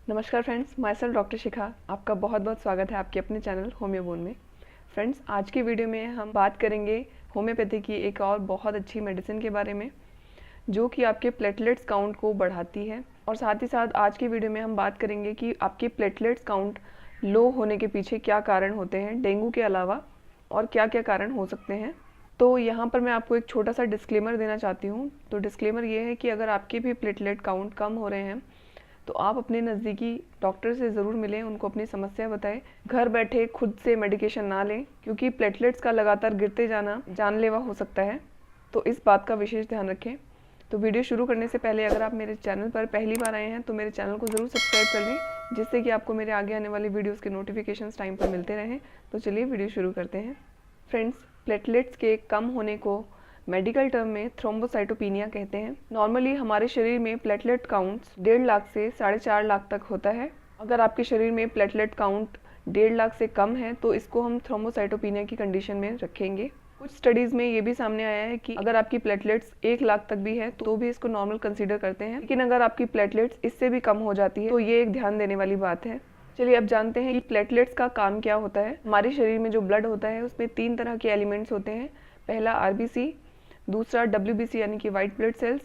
नमस्कार friends, my self doctor शिखा। आपका बहुत बहुत स्वागत है आपके अपने चैनल होम्योबोन में। फ्रेंड्स, आज की वीडियो में हम बात करेंगे होम्योपैथी की एक और बहुत अच्छी मेडिसिन के बारे में जो कि आपके प्लेटलेट्स काउंट को बढ़ाती है। और साथ ही साथ आज की वीडियो में हम बात करेंगे कि आपके प्लेटलेट्स काउंट लो होने के पीछे क्या कारण होते हैं डेंगू के अलावा, और क्या क्या कारण हो सकते हैं। तो यहाँ पर मैं आपको एक छोटा सा डिस्क्लेमर देना चाहती हूँ। तो डिस्क्लेमर ये है कि अगर आपके भी प्लेटलेट काउंट कम हो रहे हैं तो आप अपने नज़दीकी डॉक्टर से ज़रूर मिलें, उनको अपनी समस्या बताएं। घर बैठे खुद से मेडिकेशन ना लें, क्योंकि प्लेटलेट्स का लगातार गिरते जाना जानलेवा हो सकता है। तो इस बात का विशेष ध्यान रखें। तो वीडियो शुरू करने से पहले अगर आप मेरे चैनल पर पहली बार आए हैं तो मेरे चैनल को ज़रूर सब्सक्राइब कर लें, जिससे कि आपको मेरे आगे आने वाली वीडियोज़ के नोटिफिकेशंस टाइम पर मिलते रहें। तो चलिए वीडियो शुरू करते हैं। फ्रेंड्स, प्लेटलेट्स के कम होने को मेडिकल टर्म में थ्रोम्बोसाइटोपिनिया कहते हैं। नॉर्मली हमारे शरीर में प्लेटलेट काउंट्स 1.5 लाख से 4.5 लाख तक होता है। अगर आपके शरीर में प्लेटलेट काउंट 1.5 लाख से कम है तो इसको हम थ्रोम्बोसाइटोपिनिया की कंडीशन में रखेंगे। कुछ स्टडीज़ में ये भी सामने आया है कि अगर आपकी प्लेटलेट्स 1 लाख तक भी है तो भी इसको नॉर्मल कंसीडर करते हैं, लेकिन अगर आपकी प्लेटलेट्स इससे भी कम हो जाती है तो ये एक ध्यान देने वाली बात है। चलिए अब जानते हैं कि प्लेटलेट्स का काम क्या होता है। हमारे शरीर में जो ब्लड होता है उसमें 3 तरह के एलिमेंट्स होते हैं। पहला आरबीसी, दूसरा डब्ल्यूबीसी यानी कि वाइट ब्लड सेल्स,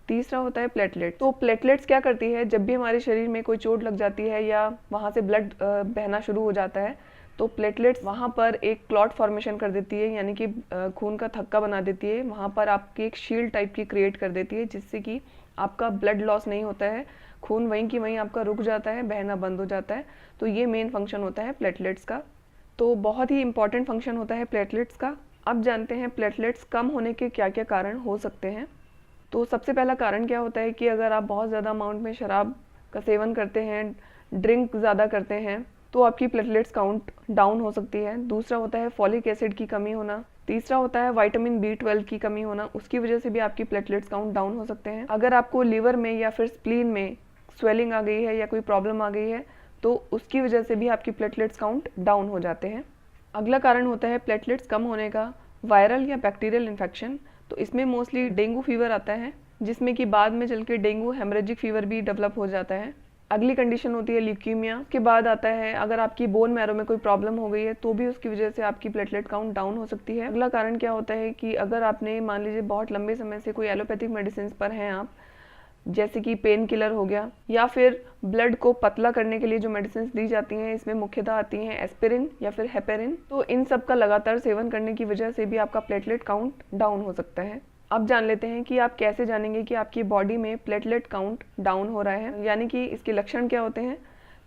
तीसरा होता है प्लेटलेट। तो प्लेटलेट्स क्या करती है, जब भी हमारे शरीर में कोई चोट लग जाती है या वहाँ से ब्लड बहना शुरू हो जाता है तो प्लेटलेट्स वहाँ पर एक क्लॉट फॉर्मेशन कर देती है, यानी कि खून का थक्का बना देती है। वहाँ पर आपकी एक शील्ड टाइप की क्रिएट कर देती है, जिससे कि आपका ब्लड लॉस नहीं होता है, खून वहीं की वहीं आपका रुक जाता है, बहना बंद हो जाता है। तो ये मेन फंक्शन होता है प्लेटलेट्स का। तो बहुत ही इंपॉर्टेंट फंक्शन होता है प्लेटलेट्स का। अब जानते हैं प्लेटलेट्स कम होने के क्या क्या कारण हो सकते हैं। तो सबसे पहला कारण क्या होता है कि अगर आप बहुत ज़्यादा अमाउंट में शराब का सेवन करते हैं, ड्रिंक ज़्यादा करते हैं, तो आपकी प्लेटलेट्स काउंट डाउन हो सकती है। दूसरा होता है फॉलिक एसिड की कमी होना। तीसरा होता है विटामिन B12 की कमी होना, उसकी वजह से भी आपकी प्लेटलेट्स काउंट डाउन हो सकते हैं। अगर आपको लीवर में या फिर स्प्लीन में स्वेलिंग आ गई है या कोई प्रॉब्लम आ गई है तो उसकी वजह से भी आपकी प्लेटलेट्स काउंट डाउन हो जाते हैं। अगला कारण होता है प्लेटलेट्स कम होने का वायरल या बैक्टीरियल इन्फेक्शन। तो इसमें मोस्टली डेंगू फीवर आता है, जिसमें कि बाद में चल के डेंगू हेमरेजिक फीवर भी डेवलप हो जाता है। अगली कंडीशन होती है ल्यूकीमिया। के बाद आता है अगर आपकी बोन मैरो में कोई प्रॉब्लम हो गई है तो भी उसकी वजह से आपकी प्लेटलेट काउंट डाउन हो सकती है। अगला कारण क्या होता है कि अगर आपने मान लीजिए बहुत लंबे समय से कोई एलोपैथिक मेडिसिन पर हैं आप, जैसे कि पेन किलर हो गया, या फिर ब्लड को पतला करने के लिए जो मेडिसिन दी जाती हैं, इसमें मुख्यतः आती हैं एस्पिरिन या फिर हेपेरिन। तो इन सब का लगातार सेवन करने की वजह से भी आपका प्लेटलेट काउंट डाउन हो सकता है। अब जान लेते हैं कि आप कैसे जानेंगे कि आपकी बॉडी में प्लेटलेट काउंट डाउन हो रहा है, यानी कि इसके लक्षण क्या होते हैं।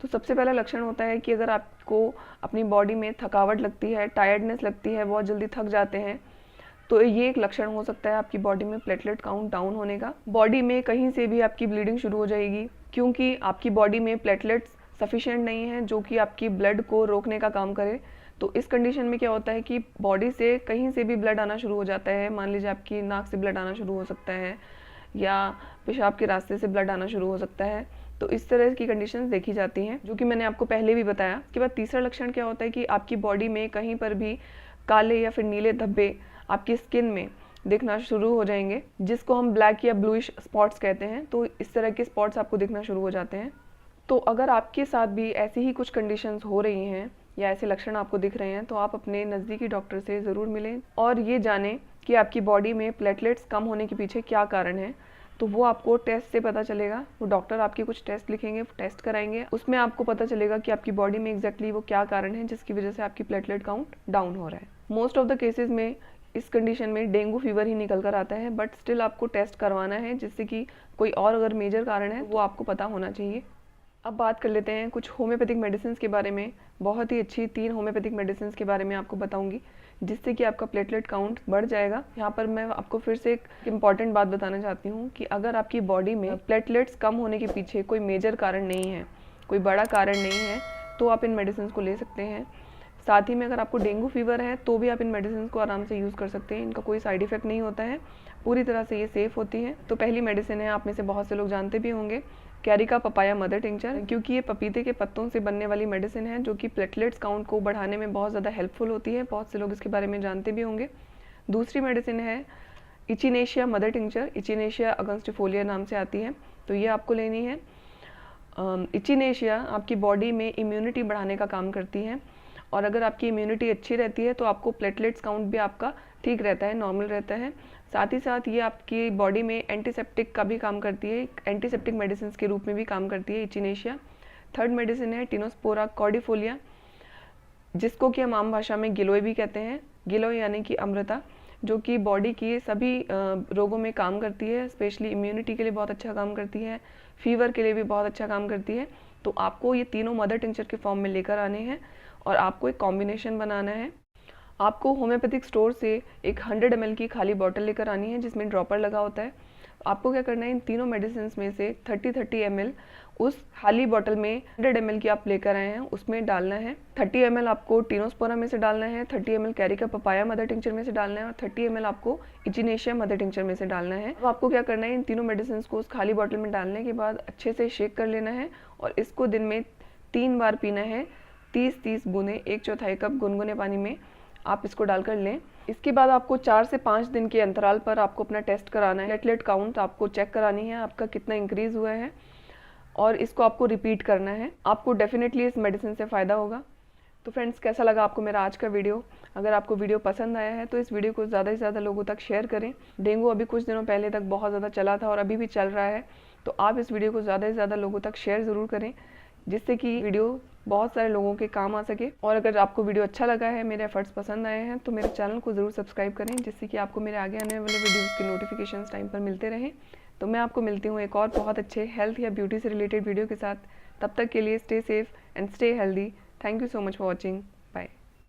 तो सबसे पहला लक्षण होता है कि अगर आपको अपनी बॉडी में थकावट लगती है, टायर्डनेस लगती है, बहुत जल्दी थक जाते हैं, तो ये एक लक्षण हो सकता है आपकी बॉडी में प्लेटलेट काउंट डाउन होने का। बॉडी में कहीं से भी आपकी ब्लीडिंग शुरू हो जाएगी, क्योंकि आपकी बॉडी में प्लेटलेट्स सफिशिएंट नहीं है जो कि आपकी ब्लड को रोकने का काम करे। तो इस कंडीशन में क्या होता है कि बॉडी से कहीं से भी ब्लड आना शुरू हो जाता है। मान लीजिए आपकी नाक से ब्लड आना शुरू हो सकता है या पेशाब के रास्ते से ब्लड आना शुरू हो सकता है। तो इस तरह की कंडीशंस देखी जाती हैं, जो कि मैंने आपको पहले भी बताया। उसके बाद तीसरा लक्षण क्या होता है कि आपकी बॉडी में कहीं पर भी काले या फिर नीले धब्बे आपकी स्किन में दिखना शुरू हो जाएंगे, जिसको हम ब्लैक या ब्लूइश स्पॉट्स कहते हैं। तो इस तरह के स्पॉट्स आपको दिखना शुरू हो जाते हैं। तो अगर आपके साथ भी ऐसी ही कुछ कंडीशंस हो रही हैं या ऐसे लक्षण आपको दिख रहे हैं तो आप अपने नज़दीकी डॉक्टर से ज़रूर मिलें और ये जानें कि आपकी बॉडी में प्लेटलेट्स कम होने के पीछे क्या कारण है। तो वो आपको टेस्ट से पता चलेगा। वो डॉक्टर आपके कुछ टेस्ट लिखेंगे, टेस्ट कराएंगे, उसमें आपको पता चलेगा कि आपकी बॉडी में एग्जैक्टली वो क्या कारण है जिसकी वजह से आपकी प्लेटलेट काउंट डाउन हो रहा है। मोस्ट ऑफ द केसेस में इस कंडीशन में डेंगू फीवर ही निकल कर आता है, बट स्टिल आपको टेस्ट करवाना है, जिससे कि कोई और अगर मेजर कारण है वो आपको पता होना चाहिए। अब बात कर लेते हैं कुछ होम्योपैथिक मेडिसिन के बारे में। बहुत ही अच्छी 3 होम्योपैथिक मेडिसिन के बारे में आपको बताऊंगी, जिससे कि आपका प्लेटलेट काउंट बढ़ जाएगा। यहाँ पर मैं आपको फिर से एक इम्पॉर्टेंट बात बताना चाहती हूँ कि अगर आपकी बॉडी में प्लेटलेट्स कम होने के पीछे कोई मेजर कारण नहीं है, कोई बड़ा कारण नहीं है, तो आप इन मेडिसिन को ले सकते हैं। साथ ही में अगर आपको डेंगू फीवर है तो भी आप इन मेडिसिन को आराम से यूज़ कर सकते हैं। इनका कोई साइड इफेक्ट नहीं होता है, पूरी तरह से ये सेफ़ होती है। तो पहली मेडिसिन है, आप में से बहुत से लोग जानते भी होंगे, कैरिका पपाया मदर टिंचर, क्योंकि ये पपीते के पत्तों से बनने वाली मेडिसिन है जो कि प्लेटलेट्स काउंट को बढ़ाने में बहुत ज़्यादा हेल्पफुल होती है। बहुत से लोग इसके बारे में जानते भी होंगे। दूसरी मेडिसिन है इचिनेशिया मदर टिंचर, इचिनेशिया अगस्टिफोलिया नाम से आती है, तो ये आपको लेनी है। इचिनेशिया आपकी बॉडी में इम्यूनिटी बढ़ाने का काम करती है, और अगर आपकी इम्यूनिटी अच्छी रहती है तो आपको प्लेटलेट्स काउंट भी आपका ठीक रहता है, नॉर्मल रहता है। साथ ही साथ ये आपकी बॉडी में एंटीसेप्टिक का भी काम करती है, एंटीसेप्टिक मेडिसिन के रूप में भी काम करती है इचिनेशिया। थर्ड मेडिसिन है टिनोस्पोरा कॉर्डिफोलिया, जिसको कि हम आम भाषा में गिलोय भी कहते हैं। गिलोय यानी कि अमृता, जो कि बॉडी की सभी रोगों में काम करती है, स्पेशली इम्यूनिटी के लिए बहुत अच्छा काम करती है, फीवर के लिए भी बहुत अच्छा काम करती है। तो आपको ये तीनों मदर टिंचर के फॉर्म में लेकर आने हैं और आपको एक कॉम्बिनेशन बनाना है। आपको होम्योपैथिक स्टोर से एक 100 ml की खाली बॉटल लेकर आनी है जिसमें ड्रॉपर लगा होता है। आपको क्या करना है, इन तीनों मेडिसिन में से 30-30 ml उस खाली बॉटल में 100 ml की आप लेकर आए हैं उसमें डालना है। 30 ml आपको टिनोस्पोरा में से डालना है, 30 ml Carica papaya mother tincture में से डालना है, और 30 ml आपको इचिनेशिया मदर टिंचर में से डालना है। अब आपको क्या करना है, इन तीनों मेडिसिन को उस खाली बॉटल में डालने के बाद अच्छे से शेक कर लेना है और इसको दिन में 3 बार पीना है। 30-30 बूंदें 1/4 कप गुनगुने पानी में आप इसको डालकर लें। इसके बाद आपको 4 से 5 दिन के अंतराल पर आपको अपना टेस्ट कराना है। प्लेटलेट काउंट आपको चेक करानी है आपका कितना इंक्रीज हुआ है, और इसको आपको रिपीट करना है। आपको डेफिनेटली इस मेडिसिन से फ़ायदा होगा। तो फ्रेंड्स, कैसा लगा आपको मेरा आज का वीडियो? अगर आपको वीडियो पसंद आया है तो इस वीडियो को ज़्यादा से ज़्यादा लोगों तक शेयर करें। डेंगू अभी कुछ दिनों पहले तक बहुत ज़्यादा चला था और अभी भी चल रहा है, तो आप इस वीडियो को ज़्यादा से ज़्यादा लोगों तक शेयर ज़रूर करें, जिससे कि वीडियो बहुत सारे लोगों के काम आ सके। और अगर आपको वीडियो अच्छा लगा है, मेरे एफर्ट्स पसंद आए हैं, तो मेरे चैनल को ज़रूर सब्सक्राइब करें, जिससे कि आपको मेरे आगे आने वाले वीडियोज़ के नोटिफिकेशंस टाइम पर मिलते रहें। तो मैं आपको मिलती हूँ एक और बहुत अच्छे हेल्थ या ब्यूटी से रिलेटेड वीडियो के साथ। तब तक के लिए stay safe and stay healthy. Thank you so much for watching.